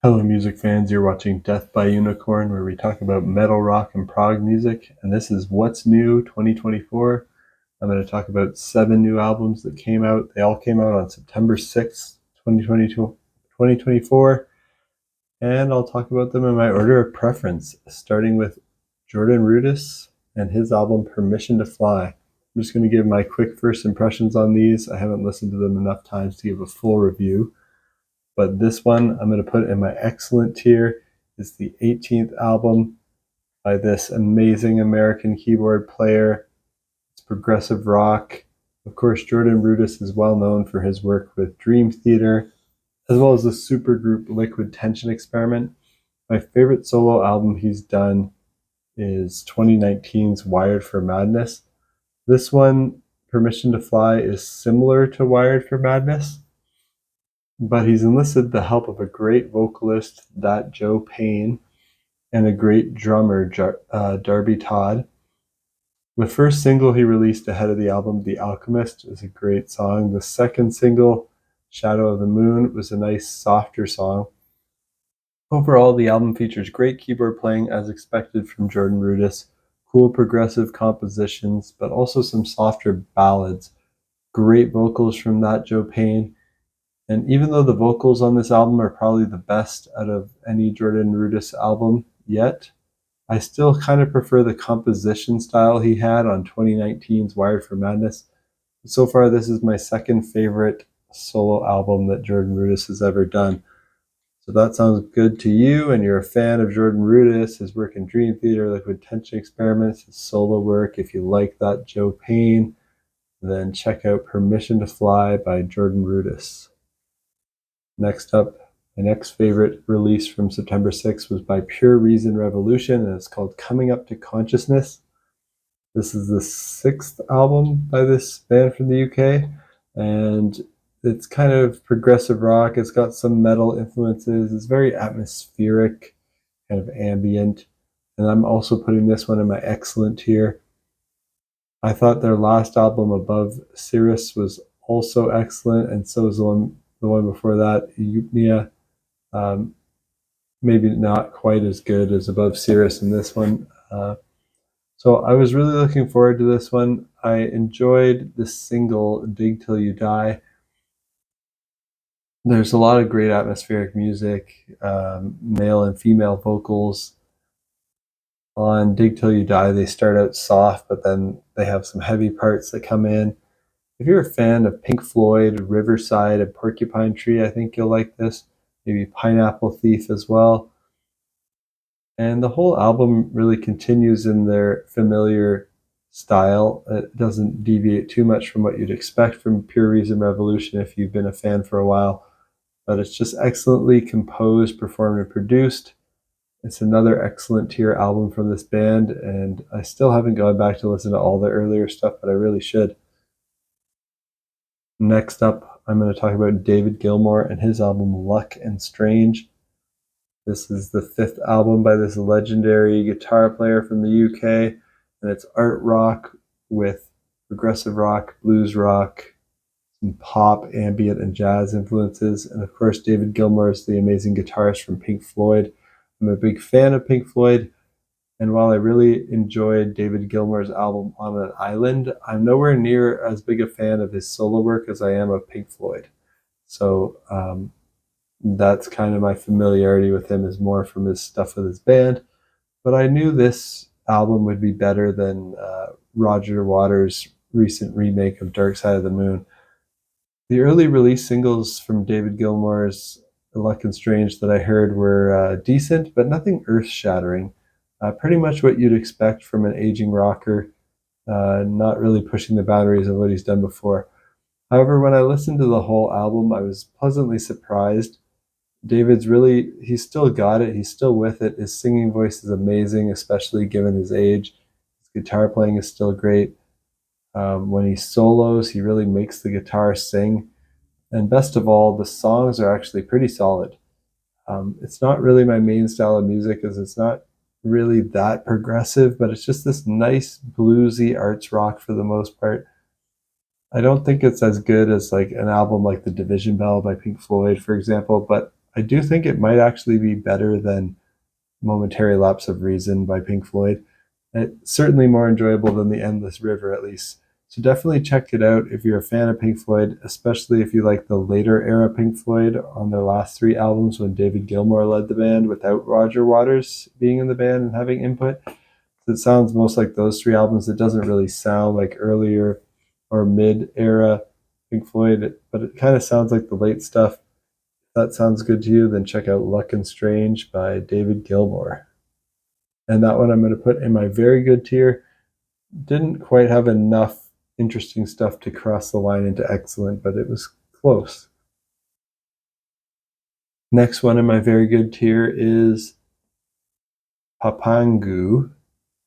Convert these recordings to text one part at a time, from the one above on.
Hello, music fans. You're watching Death by Unicorn, where we talk about metal, rock, and prog music. And this is What's New 2024. I'm going to talk about 7 new albums that came out. They all came out on September 6th, 2024. And I'll talk about them in my order of preference, starting with Jordan Rudess and his album Permission to Fly. I'm just going to give my quick first impressions on these. I haven't listened to them enough times to give a full review. But this one I'm going to put in my excellent tier. It's the 18th album by this amazing American keyboard player. It's progressive rock. Of course, Jordan Rudess is well known for his work with Dream Theater, as well as the supergroup Liquid Tension Experiment. My favorite solo album he's done is 2019's Wired for Madness. This one, Permission to Fly, is similar to Wired for Madness, but he's enlisted the help of a great vocalist, that Joe Payne, and a great drummer, Darby Todd. The first single he released ahead of the album, The Alchemist, is a great song. The second single, Shadow of the Moon, was a nice, softer song. Overall, the album features great keyboard playing as expected from Jordan Rudess, cool progressive compositions, but also some softer ballads. Great vocals from that Joe Payne. And even though the vocals on this album are probably the best out of any Jordan Rudess album yet, I still kind of prefer the composition style he had on 2019's Wired for Madness. So far, this is my second favorite solo album that Jordan Rudess has ever done. So that sounds good to you, and you're a fan of Jordan Rudess, his work in Dream Theater, Liquid Tension Experiments, his solo work. If you like that Joe Payne, then check out Permission to Fly by Jordan Rudess. Next up, my next favorite release from September 6th was by Pure Reason Revolution, and it's called Coming Up to Consciousness. This is the 6th album by this band from the UK, and it's kind of progressive rock. It's got some metal influences. It's very atmospheric, kind of ambient, and I'm also putting this one in my excellent tier. I thought their last album, Above Cirrus, was also excellent, and so is the one before that, Eupnia. Maybe not quite as good as Above Cirrus in this one. So I was really looking forward to this one. I enjoyed the single Dig Till You Die. There's a lot of great atmospheric music, male and female vocals. On Dig Till You Die, they start out soft, but then they have some heavy parts that come in. If you're a fan of Pink Floyd, Riverside, and Porcupine Tree, I think you'll like this. Maybe Pineapple Thief as well. And the whole album really continues in their familiar style. It doesn't deviate too much from what you'd expect from Pure Reason Revolution if you've been a fan for a while. But it's just excellently composed, performed, and produced. It's another excellent tier album from this band, and I still haven't gone back to listen to all the earlier stuff, but I really should. Next up, I'm going to talk about David Gilmour and his album Luck and Strange. This is the 5th album by this legendary guitar player from the UK, and it's art rock with progressive rock, blues rock, some pop, ambient, and jazz influences. And of course, David Gilmour is the amazing guitarist from Pink Floyd. I'm a big fan of Pink Floyd, and while I really enjoyed David Gilmour's album On an Island, I'm nowhere near as big a fan of his solo work as I am of Pink Floyd. So that's kind of my familiarity with him, is more from his stuff with his band. But I knew this album would be better than Roger Waters' recent remake of Dark Side of the Moon. The early release singles from David Gilmour's Luck and Strange that I heard were decent, but nothing earth-shattering. Pretty much what you'd expect from an aging rocker, not really pushing the boundaries of what he's done before. However, when I listened to the whole album, I was pleasantly surprised. He's still got it. He's still with it. His singing voice is amazing, especially given his age. His guitar playing is still great. When he solos, he really makes the guitar sing. And best of all, the songs are actually pretty solid. It's not really my main style of music, as it's not really that progressive, but it's just this nice bluesy arts rock for the most part. I don't think it's as good as like an album like The Division Bell by Pink Floyd, for example, but I do think it might actually be better than Momentary Lapse of Reason by Pink Floyd. It's certainly more enjoyable than The Endless River, at least. So definitely check it out if you're a fan of Pink Floyd, especially if you like the later era Pink Floyd on their last three albums when David Gilmour led the band without Roger Waters being in the band and having input. So it sounds most like those three albums. It doesn't really sound like earlier or mid-era Pink Floyd, but it kind of sounds like the late stuff. If that sounds good to you, then check out Luck and Strange by David Gilmour. And that one I'm going to put in my very good tier. Didn't quite have enough interesting stuff to cross the line into excellent, but it was close. Next one in my very good tier is Papangu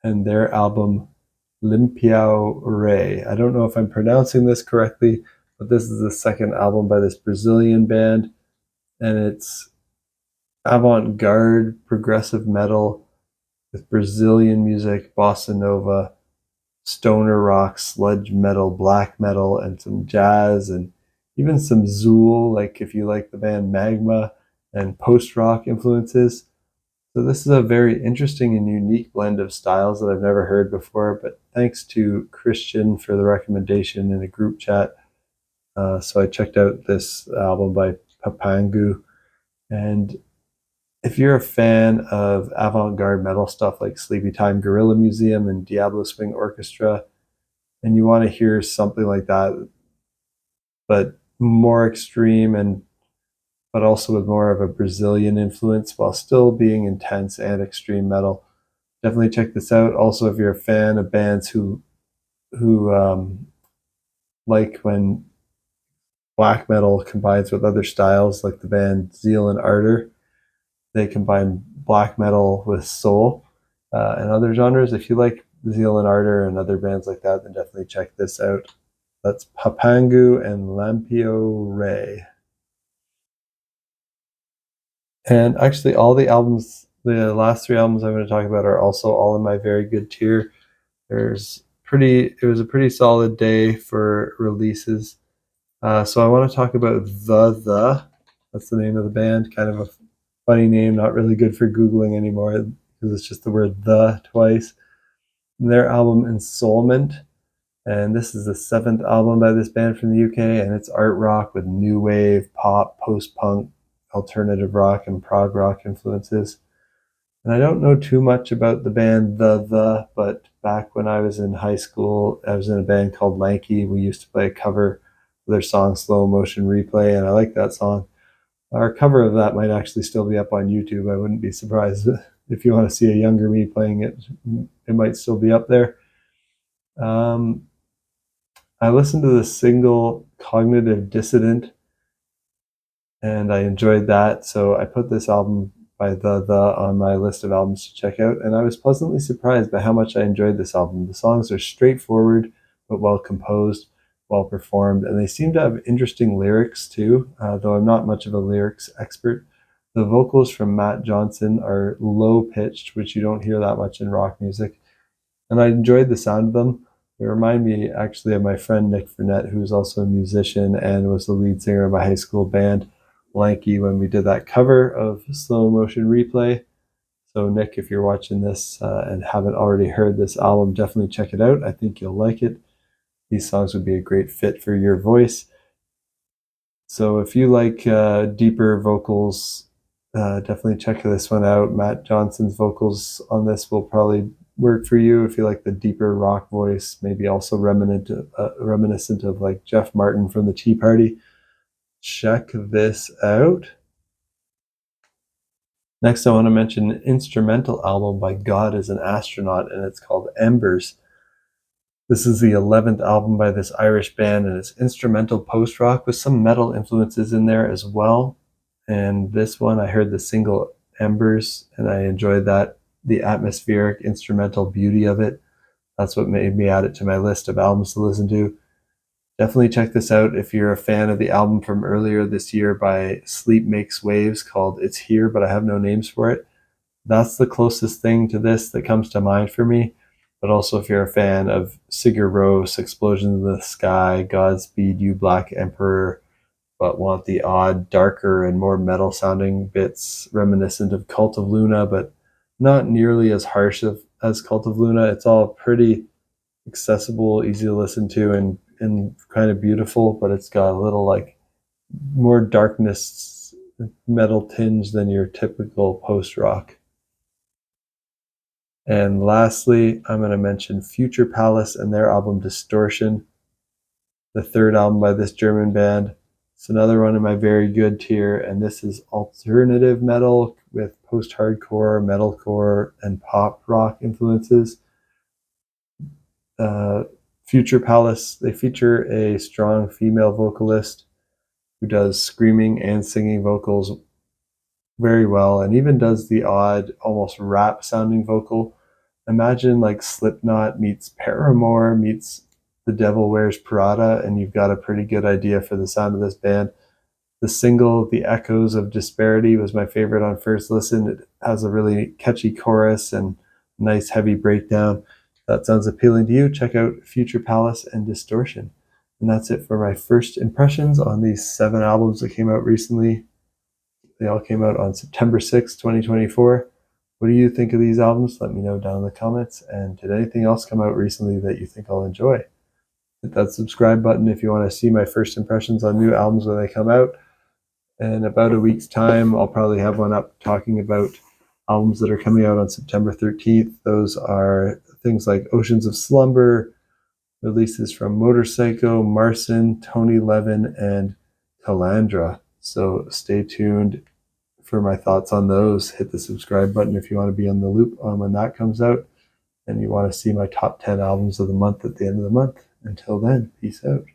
and their album Lampião. I don't know if I'm pronouncing this correctly, but this is the second album by this Brazilian band, and it's avant-garde progressive metal with Brazilian music, bossa nova, stoner rock, sludge metal, black metal, and some jazz, and even some Zool, like if you like the band Magma, and post-rock influences. So this is a very interesting and unique blend of styles that I've never heard before, but thanks to Christian for the recommendation in a group chat. So I checked out this album by Papangu, and if you're a fan of avant-garde metal stuff like Sleepy Time Gorilla Museum and Diablo Swing Orchestra, and you want to hear something like that, but more extreme but also with more of a Brazilian influence while still being intense and extreme metal, definitely check this out. Also, if you're a fan of bands who like when black metal combines with other styles, like the band Zeal and Ardor, they combine black metal with soul and other genres. If you like Zeal and Ardor and other bands like that, then definitely check this out. That's Papangu and Lampião. And actually, all the albums, the last three albums I'm going to talk about, are also all in my very good tier. It was a pretty solid day for releases. So I want to talk about that's the name of the band. Kind of a funny name, not really good for Googling anymore because it's just the word the twice. And their album Ensoulment, and this is the 7th album by this band from the UK, and it's art rock with new wave, pop, post-punk, alternative rock, and prog rock influences. And I don't know too much about the band but back when I was in high school, I was in a band called Lanky. We used to play a cover of their song Slow Motion Replay, and I like that song. Our cover of that might actually still be up on YouTube. I wouldn't be surprised if you want to see a younger me playing it. It might still be up there. I listened to the single Cognitive Dissident, and I enjoyed that. So I put this album by the on my list of albums to check out, and I was pleasantly surprised by how much I enjoyed this album. The songs are straightforward but well composed, well performed, and they seem to have interesting lyrics too, though I'm not much of a lyrics expert. The vocals from Matt Johnson are low-pitched, which you don't hear that much in rock music, and I enjoyed the sound of them. They remind me actually of my friend Nick Burnett, who's also a musician and was the lead singer of my high school band, Lanky, when we did that cover of Slow Motion Replay. So Nick, if you're watching this and haven't already heard this album, definitely check it out. I think you'll like it. These songs would be a great fit for your voice. So if you like deeper vocals, definitely check this one out. Matt Johnson's vocals on this will probably work for you if you like the deeper rock voice, maybe also reminiscent of like Jeff Martin from the Tea Party. Check this out. Next, I want to mention an instrumental album by God is an Astronaut, and it's called Embers. This is the 11th album by this Irish band, and it's instrumental post-rock with some metal influences in there as well. And this one, I heard the single Embers, and I enjoyed that, the atmospheric instrumental beauty of it. That's what made me add it to my list of albums to listen to. Definitely check this out if you're a fan of the album from earlier this year by Sleep Makes Waves called It's Here, But I Have No Names for It. That's the closest thing to this that comes to mind for me. But also if you're a fan of Sigur Rós, Explosions in the Sky, Godspeed You Black Emperor, but want the odd, darker, and more metal sounding bits reminiscent of Cult of Luna, but not nearly as harsh as Cult of Luna. It's all pretty accessible, easy to listen to, and kind of beautiful, but it's got a little like more darkness, metal tinge than your typical post rock. And lastly, I'm going to mention Future Palace and their album Distortion, the third album by this German band. It's another one in my very good tier, and this is alternative metal with post-hardcore, metalcore, and pop rock influences. Future Palace, they feature a strong female vocalist who does screaming and singing vocals very well, and even does the odd, almost rap sounding vocal. Imagine like Slipknot meets Paramore meets The Devil Wears Prada, and you've got a pretty good idea for the sound of this band. The single, The Echoes of Disparity, was my favorite on first listen. It has a really catchy chorus and nice heavy breakdown. If that sounds appealing to you, check out Future Palace and Distortion. And that's it for my first impressions on these 7 albums that came out recently. They all came out on September 6th, 2024. What do you think of these albums? Let me know down in the comments. And did anything else come out recently that you think I'll enjoy? Hit that subscribe button if you want to see my first impressions on new albums when they come out. In about a week's time, I'll probably have one up talking about albums that are coming out on September 13th. Those are things like Oceans of Slumber, releases from Motorpsycho, Marson, Tony Levin, and Calandra. So stay tuned for my thoughts on those. Hit the subscribe button if you want to be on the loop on when that comes out, and you want to see my top 10 albums of the month at the end of the month. Until then, peace out.